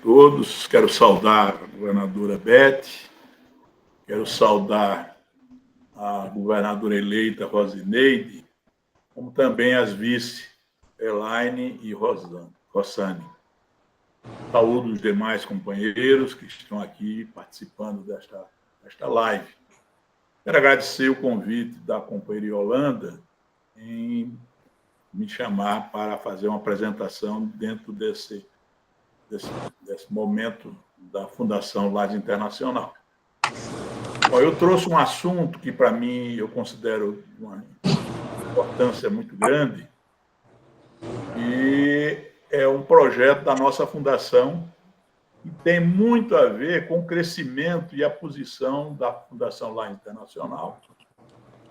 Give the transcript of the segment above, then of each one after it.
todos. Quero saudar a governadora Beth, quero saudar a governadora eleita Rosineide, como também as vice Elaine e Rossane. Saúdo os demais companheiros que estão aqui participando desta live. Quero agradecer o convite da companheira Yolanda em me chamar para fazer uma apresentação dentro desse momento da Fundação Lages Internacional. Bom, eu trouxe um assunto que, para mim, eu considero uma importância muito grande, e é um projeto da nossa fundação que tem muito a ver com o crescimento e a posição da Fundação Lages Internacional,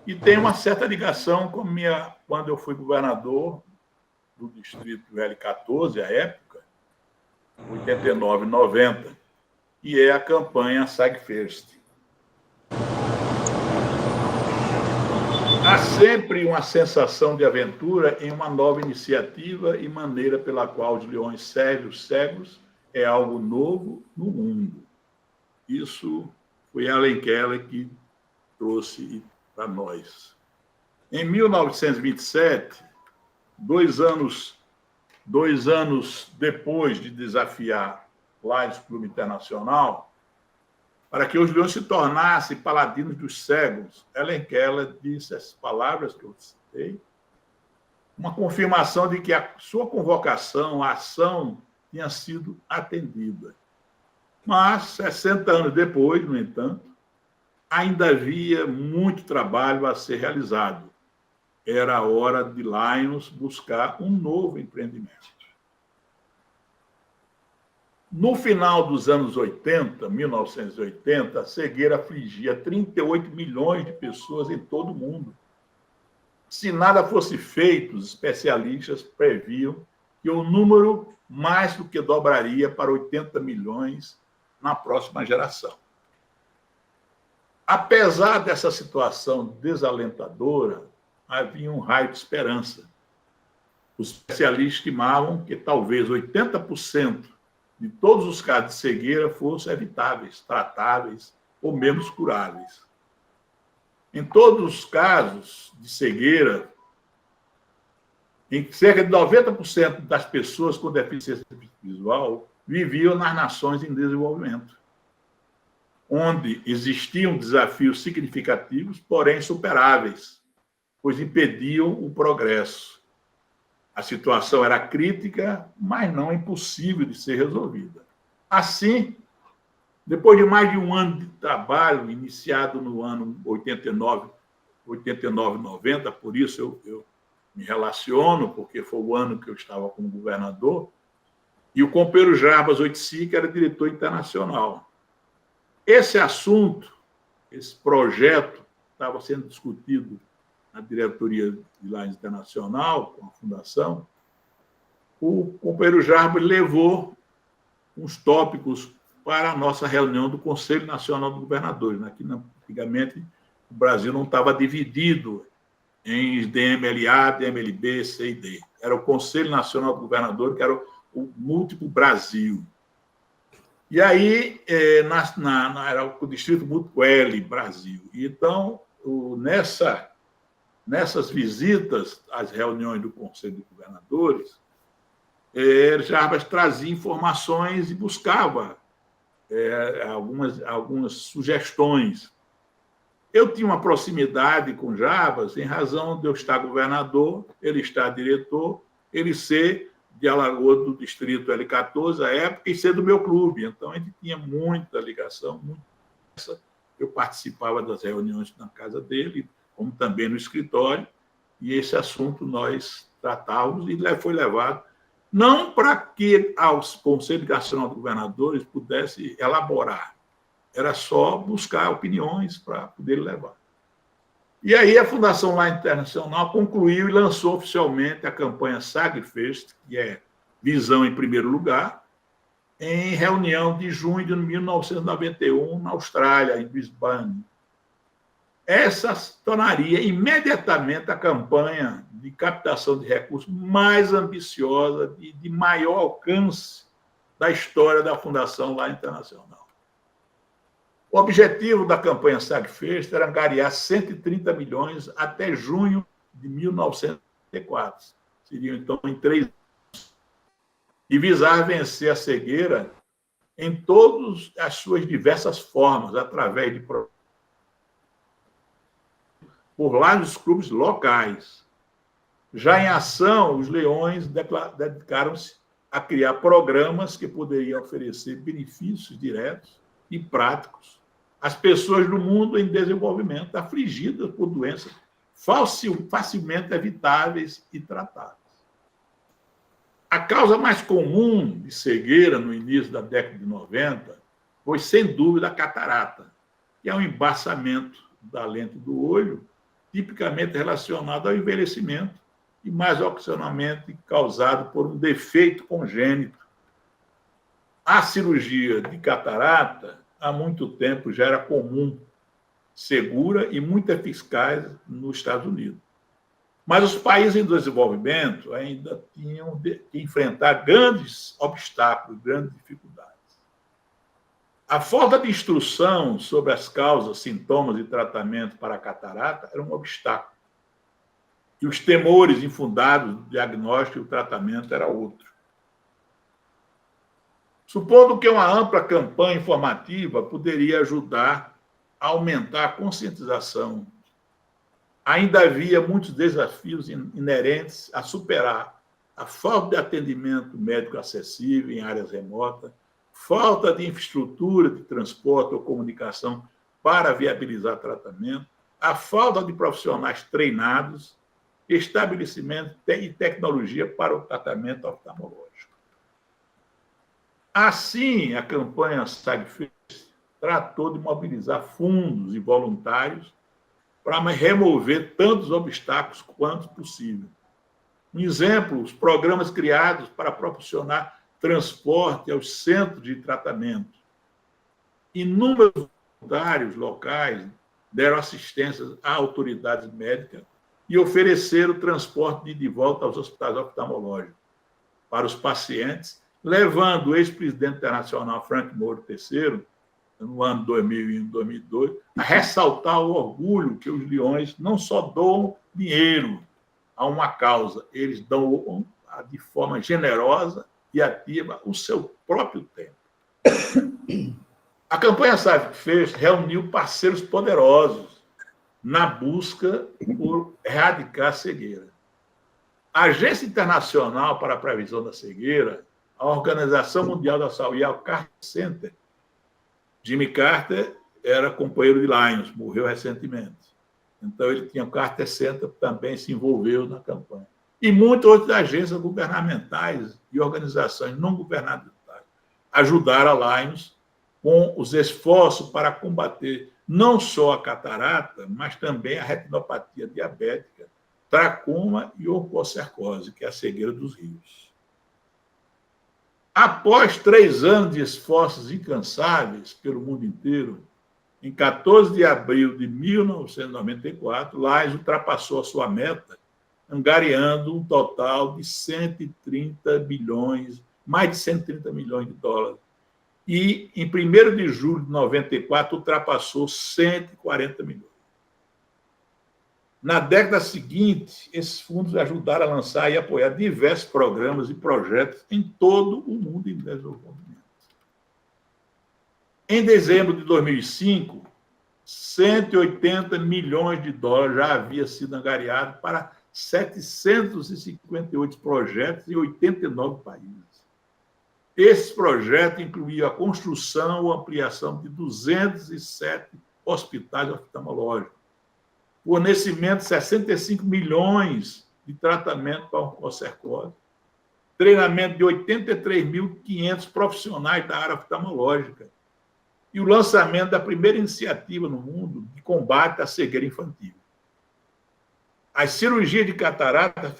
e tem uma certa ligação com quando eu fui governador do distrito L14, à época, 89 e 90, e é a campanha SAG First. Há sempre uma sensação de aventura em uma nova iniciativa e maneira pela qual os leões servem os cegos é algo novo no mundo. Isso foi Helen Keller que trouxe para nós. Em 1927, dois anos depois de desafiar Lages Clube Internacional, para que os leões se tornassem paladinos dos cegos, Helen Keller disse as palavras que eu citei, uma confirmação de que a sua convocação, a ação, tinha sido atendida. Mas, 60 anos depois, no entanto, ainda havia muito trabalho a ser realizado. Era a hora de Lions buscar um novo empreendimento. No final dos anos 80, 1980, a cegueira afligia 38 milhões de pessoas em todo o mundo. Se nada fosse feito, os especialistas previam que o número mais do que dobraria para 80 milhões na próxima geração. Apesar dessa situação desalentadora, havia um raio de esperança. Os especialistas estimavam que talvez 80% de todos os casos de cegueira fossem evitáveis, tratáveis ou menos curáveis. Em todos os casos de cegueira, em cerca de 90% das pessoas com deficiência visual viviam nas nações em desenvolvimento, onde existiam desafios significativos, porém insuperáveis, pois impediam o progresso. A situação era crítica, mas não impossível de ser resolvida. Assim, depois de mais de um ano de trabalho, iniciado no ano 89, 90, por isso eu me relaciono, porque foi o ano que eu estava como governador, e o companheiro Jarbas Oiticic, que era diretor internacional. Esse assunto, esse projeto, estava sendo discutido na diretoria de Lages Internacional, com a fundação. O companheiro Jarbas levou uns tópicos para a nossa reunião do Conselho Nacional dos Governadores. Aqui, antigamente, o Brasil não estava dividido em DMLA, DMLB, C e D. Era o Conselho Nacional dos Governadores, que era o múltiplo Brasil. E aí, era o Distrito Múltiplo L, Brasil. E então, nessas visitas às reuniões do Conselho de Governadores, Jarbas trazia informações e buscava algumas sugestões. Eu tinha uma proximidade com Jarbas em razão de eu estar governador, ele estar diretor, ele ser de Alagoas do distrito L14 à época e ser do meu clube. Então, a gente tinha muita ligação. Eu participava das reuniões na casa dele, como também no escritório, e esse assunto nós tratávamos e foi levado, não para que o Conselho Nacional de Governadores pudesse elaborar, era só buscar opiniões para poder levar. E aí a Fundação Lages Internacional concluiu e lançou oficialmente a campanha SAG First, que é Visão em Primeiro Lugar, em reunião de junho de 1991, na Austrália, em Brisbane. Essa tornaria imediatamente a campanha de captação de recursos mais ambiciosa e de maior alcance da história da Fundação Lar Internacional. O objetivo da campanha SAG-FEST era angariar 130 milhões até junho de 1994. Seriam, então, em 3 anos. E visar vencer a cegueira em todas as suas diversas formas, através de por vários clubes locais. Já em ação, os Leões dedicaram-se a criar programas que poderiam oferecer benefícios diretos e práticos às pessoas do mundo em desenvolvimento, afligidas por doenças facilmente evitáveis e tratáveis. A causa mais comum de cegueira no início da década de 90 foi, sem dúvida, a catarata, que é um embaçamento da lente do olho, tipicamente relacionado ao envelhecimento e, mais ocasionalmente, causado por um defeito congênito. A cirurgia de catarata, há muito tempo, já era comum, segura e muito eficaz nos Estados Unidos. Mas os países em desenvolvimento ainda tinham que enfrentar grandes obstáculos, grandes dificuldades. A falta de instrução sobre as causas, sintomas e tratamento para a catarata era um obstáculo. E os temores infundados do diagnóstico e o tratamento era outro. Supondo que uma ampla campanha informativa poderia ajudar a aumentar a conscientização, ainda havia muitos desafios inerentes a superar: a falta de atendimento médico acessível em áreas remotas, falta de infraestrutura de transporte ou comunicação para viabilizar tratamento, a falta de profissionais treinados, estabelecimento e tecnologia para o tratamento oftalmológico. Assim, a campanha SAG-FEST tratou de mobilizar fundos e voluntários para remover tantos obstáculos quanto possível. Um exemplo, os programas criados para proporcionar transporte aos centros de tratamento. Inúmeros voluntários locais deram assistência a autoridades médicas e ofereceram transporte de volta aos hospitais oftalmológicos para os pacientes, levando o ex-presidente internacional Frank Moore III, no ano 2001 e 2002, a ressaltar o orgulho que os leões não só doam dinheiro a uma causa, eles dão de forma generosa e ativa o seu próprio tempo. A campanha SAG-FEST reuniu parceiros poderosos na busca por erradicar a cegueira. A Agência Internacional para a Prevenção da Cegueira, a Organização Mundial da Saúde e o Carter Center. Jimmy Carter era companheiro de Lyons, morreu recentemente. Então, ele tinha o Carter Center, também se envolveu na campanha. E muitas outras agências governamentais e organizações não governamentais ajudaram a Lyons com os esforços para combater não só a catarata, mas também a retinopatia diabética, tracoma e oncocercose, que é a cegueira dos rios. Após 3 anos de esforços incansáveis pelo mundo inteiro, em 14 de abril de 1994, Lyons ultrapassou a sua meta, angariando um total de 130 bilhões, mais de 130 milhões de dólares. E, em 1º de julho de 94, ultrapassou 140 milhões. Na década seguinte, esses fundos ajudaram a lançar e apoiar diversos programas e projetos em todo o mundo em desenvolvimento. Em dezembro de 2005, 180 milhões de dólares já havia sido angariado para 758 projetos em 89 países. Esses projetos incluíam a construção ou ampliação de 207 hospitais oftalmológicos, fornecimento de 65 milhões de tratamento para oncocercose, treinamento de 83.500 profissionais da área oftalmológica e o lançamento da primeira iniciativa no mundo de combate à cegueira infantil. As cirurgias de catarata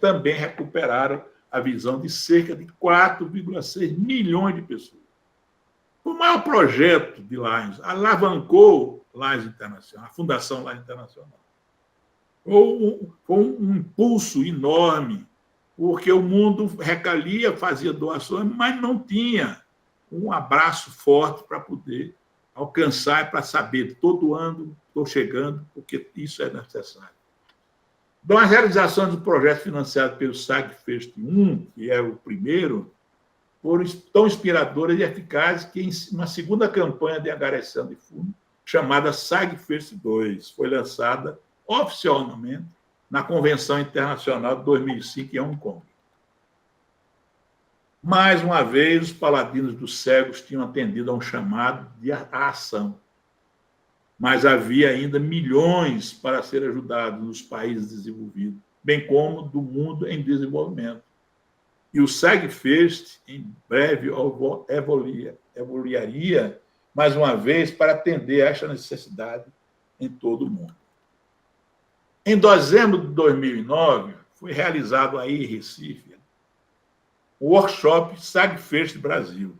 também recuperaram a visão de cerca de 4,6 milhões de pessoas. O maior projeto de Lyons alavancou Lyons Internacional, a Fundação Lyons Internacional. Foi um impulso enorme porque o mundo recalia, fazia doações, mas não tinha um abraço forte para poder alcançar, para saber, todo ano estou chegando, porque isso é necessário. Então, as realizações do projeto financiado pelo SAG-FEST 1, que é o primeiro, foram tão inspiradoras e eficazes que, em uma segunda campanha de angariação de fundo, chamada SAG-FEST 2, foi lançada oficialmente na Convenção Internacional de 2005 em Hong Kong. Mais uma vez, os paladinos dos cegos tinham atendido a um chamado de ação, mas havia ainda milhões para ser ajudados nos países desenvolvidos, bem como do mundo em desenvolvimento. E o SAG-FEST, em breve, evoluiria mais uma vez para atender a esta necessidade em todo o mundo. Em dezembro de 2009, foi realizado aí em Recife o workshop SAG-FEST Brasil.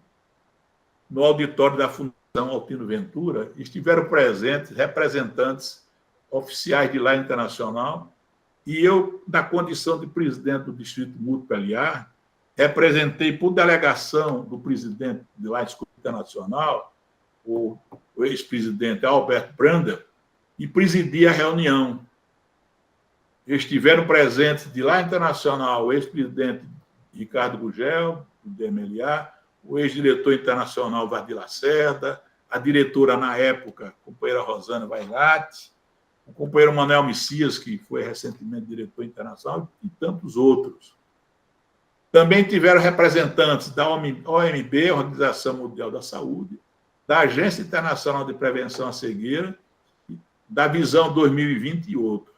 No auditório da Fundação Altino Ventura, estiveram presentes representantes oficiais de lá internacional e eu, na condição de presidente do Distrito Multipeliar, representei por delegação do presidente de lá Escola Internacional, o ex-presidente Albert Brander, e presidi a reunião. Estiveram presentes de lá internacional o ex-presidente Ricardo Gugel, do DMLA, o ex-diretor internacional Vardi Lacerda, a diretora, na época, a companheira Rosana Vailate, o companheiro Manuel Messias, que foi recentemente diretor internacional, e tantos outros. Também tiveram representantes da OMB, Organização Mundial da Saúde, da Agência Internacional de Prevenção à Cegueira, da Visão 2020 e outros.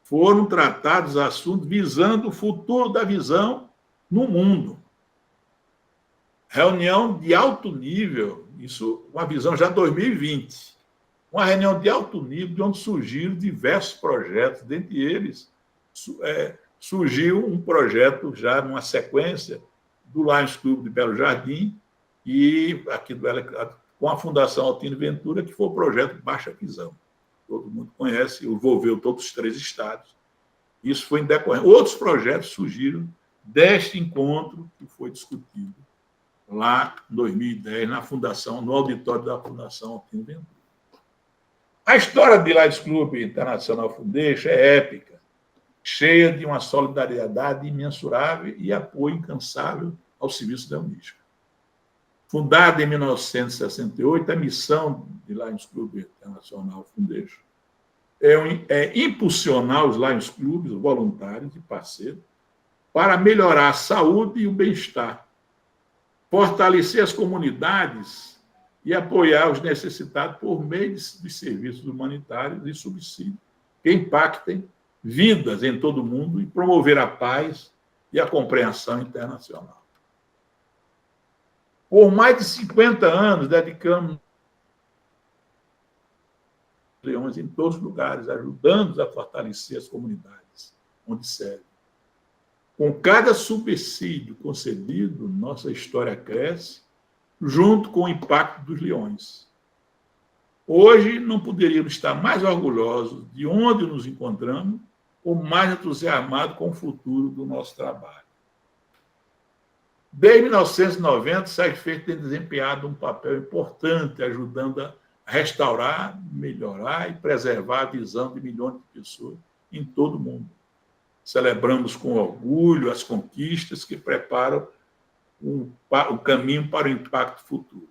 Foram tratados assuntos visando o futuro da visão no mundo. Reunião de alto nível, isso, uma visão já 2020. Uma reunião de alto nível, de onde surgiram diversos projetos, dentre eles surgiu um projeto já numa sequência do Lions Club de Belo Jardim e aqui com a Fundação Altino Ventura, que foi o projeto Baixa Visão. Todo mundo conhece, envolveu todos os 3 estados. Isso foi em decorrência. Outros projetos surgiram deste encontro que foi discutido lá em 2010, na Fundação, no auditório da Fundação Altino Ventura. A história de Lions Club International Foundation é épica, cheia de uma solidariedade imensurável e apoio incansável ao serviço da Unesco. Fundada em 1968, a missão de Lions Club International Foundation é impulsionar os Lions Clubs, voluntários e parceiros, para melhorar a saúde e o bem-estar, fortalecer as comunidades e apoiar os necessitados por meio de serviços humanitários e subsídios que impactem vidas em todo o mundo e promover a paz e a compreensão internacional. Por mais de 50 anos, dedicamos leões em todos os lugares, ajudando-os a fortalecer as comunidades onde servem. Com cada subsídio concedido, nossa história cresce, junto com o impacto dos leões. Hoje, não poderíamos estar mais orgulhosos de onde nos encontramos ou mais entusiasmados com o futuro do nosso trabalho. Desde 1990, o SAG-FEST tem desempenhado um papel importante, ajudando a restaurar, melhorar e preservar a visão de milhões de pessoas em todo o mundo. Celebramos com orgulho as conquistas que preparam o caminho para o impacto futuro.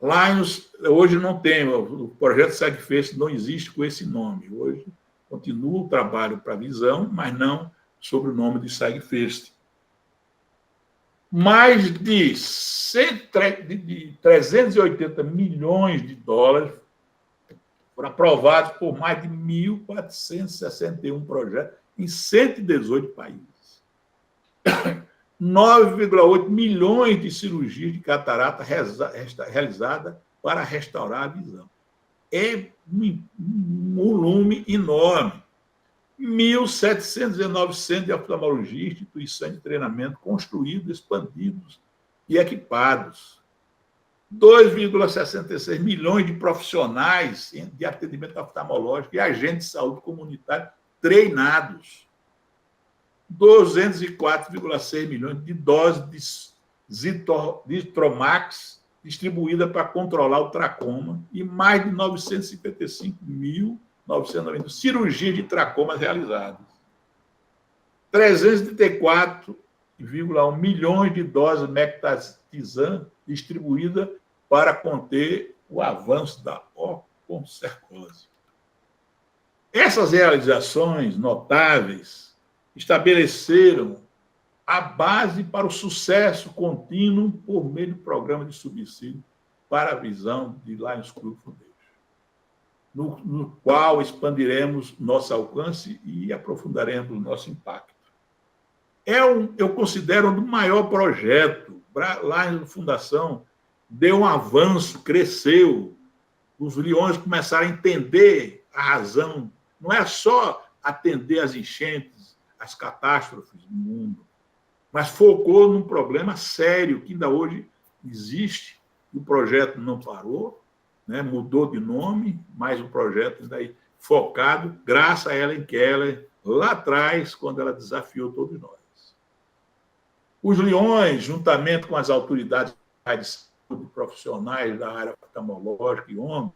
Lions, hoje não tem, o projeto SAG-FEST não existe com esse nome. Hoje continua o trabalho para a visão, mas não sob o nome de SAG-FEST. Mais de 380 milhões de dólares foram aprovados por mais de 1.461 projetos em 118 países. 9,8 milhões de cirurgias de catarata realizadas para restaurar a visão. É um volume enorme. 1.719 centros de oftalmologia, instituições de treinamento construídos, expandidos e equipados. 2,66 milhões de profissionais de atendimento oftalmológico e agentes de saúde comunitário treinados. 204,6 milhões de doses de Zitromax distribuída para controlar o tracoma e mais de 955.990 cirurgias de tracoma realizadas. 334,1 milhões de doses Mectazan distribuídas para conter o avanço da oncocercose. Essas realizações notáveis estabeleceram a base para o sucesso contínuo por meio do programa de subsídio para a visão de Lions Club Foundation, no qual expandiremos nosso alcance e aprofundaremos o nosso impacto. Eu considero um maior projeto. Lions Fundação deu um avanço, cresceu. Os leões começaram a entender a razão. Não é só atender as enchentes, as catástrofes do mundo, mas focou num problema sério que ainda hoje existe. O projeto não parou, né? Mudou de nome, mas o projeto ainda é focado, graças a Helen Keller, lá atrás, quando ela desafiou todos nós. Os leões, juntamente com as autoridades de saúde, profissionais da área oftalmológica e ONG,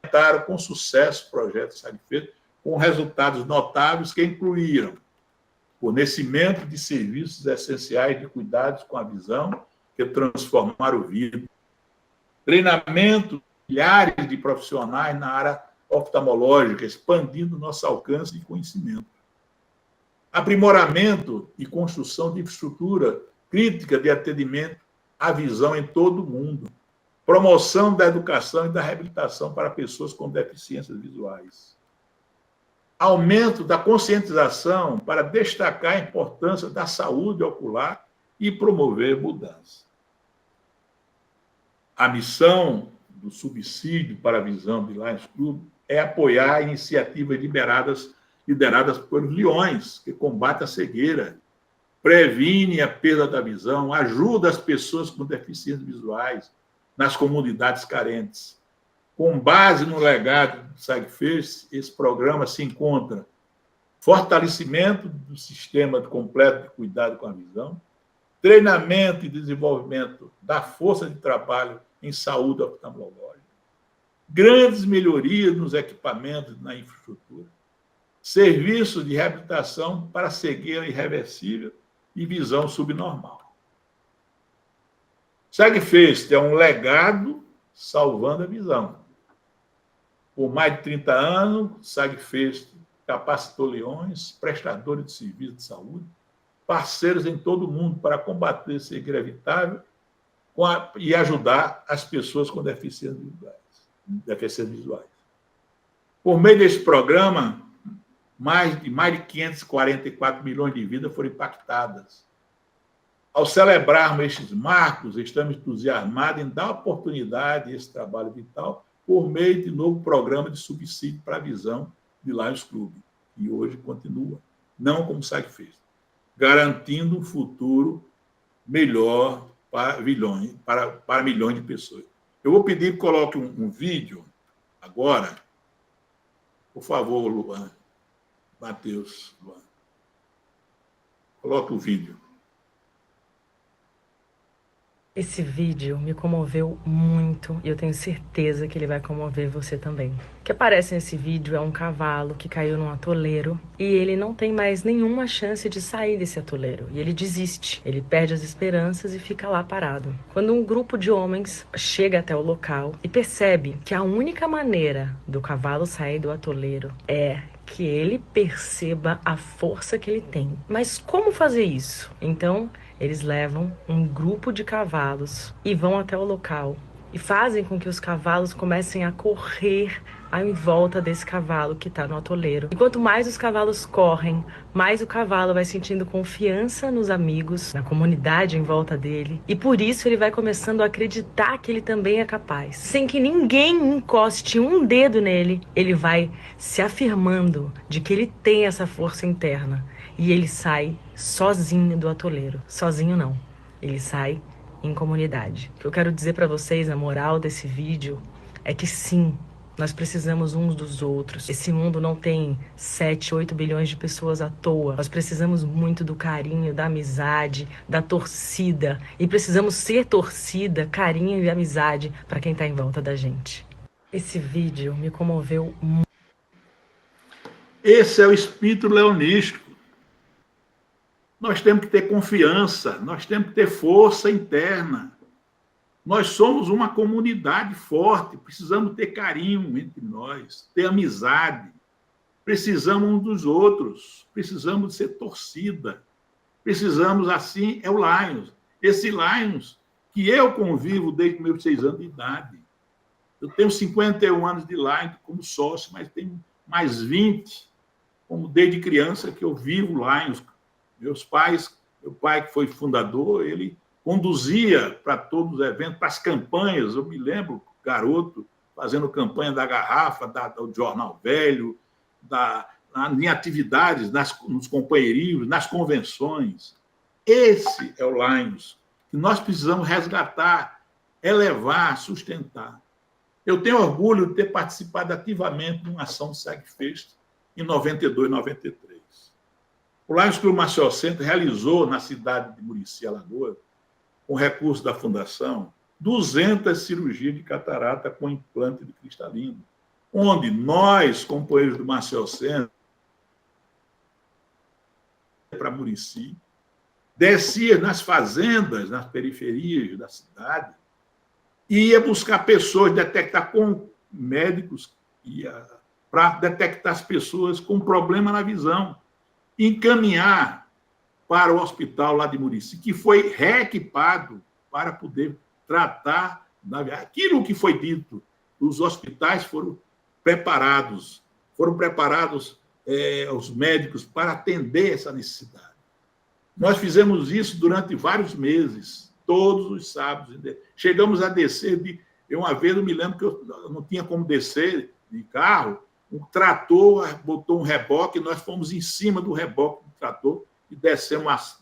implementaram com sucesso o projeto SAGFES, com resultados notáveis que incluíram fornecimento de serviços essenciais de cuidados com a visão, que transformaram vidas, treinamento de milhares de profissionais na área oftalmológica, expandindo nosso alcance de conhecimento, aprimoramento e construção de infraestrutura crítica de atendimento à visão em todo o mundo, promoção da educação e da reabilitação para pessoas com deficiências visuais, aumento da conscientização para destacar a importância da saúde ocular e promover mudança. A missão do subsídio para a visão de Lions Club é apoiar iniciativas lideradas por leões, que combatem a cegueira, previne a perda da visão, ajuda as pessoas com deficiências visuais nas comunidades carentes. Com base no legado do SAGFES, esse programa se encontra fortalecimento do sistema completo de cuidado com a visão, treinamento e desenvolvimento da força de trabalho em saúde oftalmológica, grandes melhorias nos equipamentos e na infraestrutura, serviços de reabilitação para cegueira irreversível e visão subnormal. SAGFES é um legado salvando a visão. Por mais de 30 anos, SAGFES capacitou leões, prestadores de serviços de saúde, parceiros em todo o mundo para combater a cegueira evitável e ajudar as pessoas com deficiências visuais. Por meio desse programa, mais de 544 milhões de vidas foram impactadas. Ao celebrarmos estes marcos, estamos entusiasmados em dar oportunidade a esse trabalho vital por meio de novo programa de subsídio para a visão de Lions Club, que hoje continua, não como SAGFES, garantindo um futuro melhor para milhões de pessoas. Eu vou pedir que coloque um vídeo agora. Por favor, Luan. Matheus, Luan. Coloque o vídeo. Esse vídeo me comoveu muito e eu tenho certeza que ele vai comover você também. O que aparece nesse vídeo é um cavalo que caiu num atoleiro e ele não tem mais nenhuma chance de sair desse atoleiro. E ele desiste, ele perde as esperanças e fica lá parado. Quando um grupo de homens chega até o local e percebe que a única maneira do cavalo sair do atoleiro é que ele perceba a força que ele tem. Mas como fazer isso? Então, eles levam um grupo de cavalos e vão até o local e fazem com que os cavalos comecem a correr em volta desse cavalo que está no atoleiro. E quanto mais os cavalos correm, mais o cavalo vai sentindo confiança nos amigos, na comunidade em volta dele. E por isso ele vai começando a acreditar que ele também é capaz. Sem que ninguém encoste um dedo nele, ele vai se afirmando de que ele tem essa força interna. E ele sai sozinho do atoleiro. Sozinho não. Ele sai em comunidade. O que eu quero dizer para vocês, a moral desse vídeo, é que sim, Nós precisamos uns dos outros. Esse mundo não tem 7, 8 bilhões de pessoas à toa. Nós precisamos muito do carinho, da amizade, da torcida. E precisamos ser torcida, carinho e amizade para quem está em volta da gente. Esse vídeo me comoveu muito. Esse é o espírito leonístico. Nós temos que ter confiança, nós temos que ter força interna. Nós somos uma comunidade forte, precisamos ter carinho entre nós, ter amizade, precisamos uns dos outros, precisamos ser torcida, precisamos, assim, é o Lions. Esse Lions que eu convivo desde meus 6 anos de idade. Eu tenho 51 anos de Lions como sócio, mas tenho mais 20, como desde criança que eu vivo Lions. Meus pais, meu pai que foi fundador, ele conduzia para todos os eventos, para as campanhas. Eu me lembro, garoto, fazendo campanha da garrafa, do jornal velho, em atividades, nos companheirismos, nas convenções. Esse é o Lions, que nós precisamos resgatar, elevar, sustentar. Eu tenho orgulho de ter participado ativamente de uma ação do SegFest em 92, 93. O Lions Clube Maceió Centro realizou na cidade de Murici, Alagoas, com recurso da fundação, 200 cirurgias de catarata com implante de cristalino, onde nós, companheiros do Maceió Centro, para Murici, descia nas fazendas, nas periferias da cidade, e ia buscar pessoas, detectar com médicos, para detectar as pessoas com problema na visão, encaminhar para o hospital lá de Murici, que foi reequipado para poder tratar aquilo que foi dito. Os hospitais foram preparados os médicos para atender essa necessidade. Nós fizemos isso durante vários meses, todos os sábados. Chegamos a descer uma vez eu me lembro que eu não tinha como descer de carro, um trator botou um reboque, nós fomos em cima do reboque do trator e descemos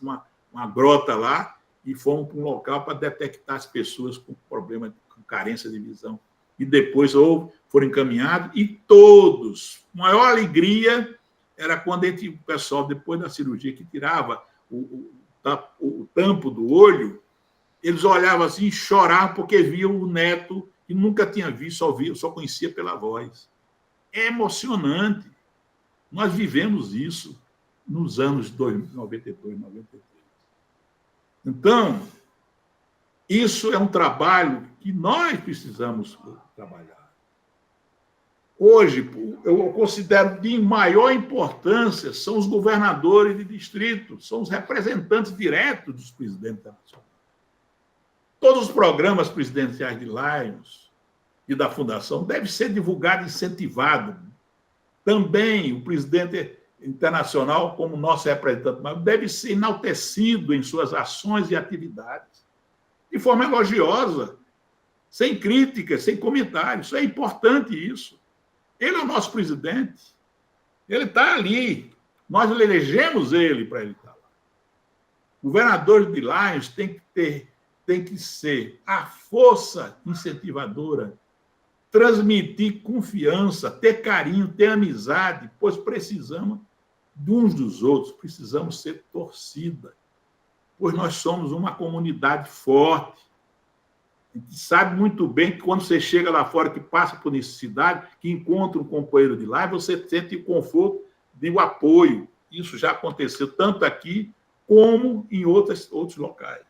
uma grota lá e fomos para um local para detectar as pessoas com problema, com carência de visão. E depois foram encaminhados e todos, a maior alegria era quando o pessoal, depois da cirurgia, que tirava o tampo do olho, eles olhavam assim e choravam porque viam o neto que nunca tinha visto, só conhecia pela voz. É emocionante. Nós vivemos isso nos anos 92, 93. Então, isso é um trabalho que nós precisamos trabalhar. Hoje, eu considero de maior importância são os governadores de distrito, são os representantes diretos dos presidentes da nação. Todos os programas presidenciais de Lions e da Fundação devem ser divulgados e incentivados. Também o presidente internacional, como nosso representante, deve ser enaltecido em suas ações e atividades, de forma elogiosa, sem críticas, sem comentários. Isso é importante, isso. Ele é o nosso presidente. Ele está ali. Nós elegemos ele para ele estar lá. Governadores de Lions tem que ser a força incentivadora, transmitir confiança, ter carinho, ter amizade, pois precisamos de uns dos outros, precisamos ser torcida, pois nós somos uma comunidade forte. A gente sabe muito bem que quando você chega lá fora, que passa por necessidade, que encontra um companheiro de lá, você sente o conforto e o apoio. Isso já aconteceu tanto aqui como em outros locais.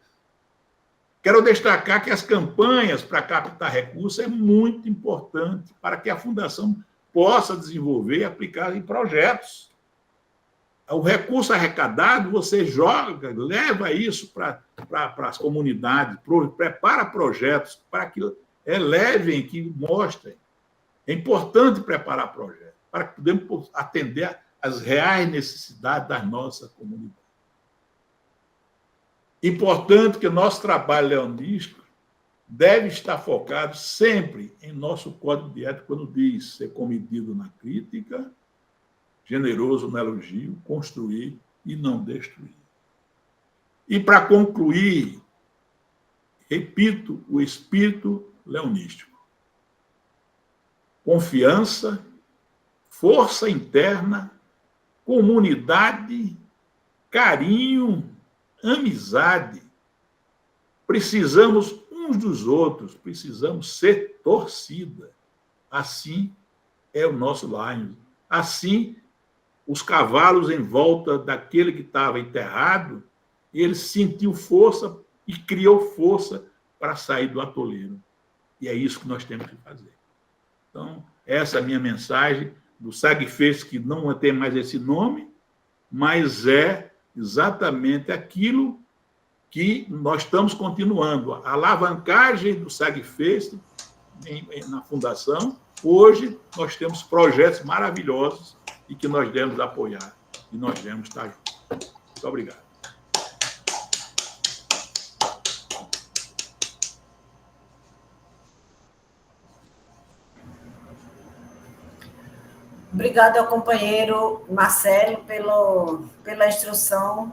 Quero destacar que as campanhas para captar recursos é muito importante para que a Fundação possa desenvolver e aplicar em projetos. O recurso arrecadado, você joga, leva isso para as comunidades, prepara projetos para que elevem, que mostrem. É importante preparar projetos para que podemos atender às reais necessidades da nossa comunidade. Importante que o nosso trabalho leonístico deve estar focado sempre em nosso código de ética, quando diz ser comedido na crítica, generoso no elogio, construir e não destruir. E, para concluir, repito, o espírito leonístico. confiança, força interna, comunidade, carinho, amizade. Precisamos uns dos outros, precisamos ser torcida. Assim é o nosso Lions. Assim, os cavalos em volta daquele que estava enterrado, ele sentiu força e criou força para sair do atoleiro. E é isso que nós temos que fazer. Então, essa é a minha mensagem do SAGFES, que não tem mais esse nome, mas é exatamente aquilo que nós estamos continuando. A alavancagem do SAGFES na fundação, hoje nós temos projetos maravilhosos e que nós devemos apoiar e nós devemos estar juntos. Muito obrigado. Obrigado ao companheiro Marcelo pela instrução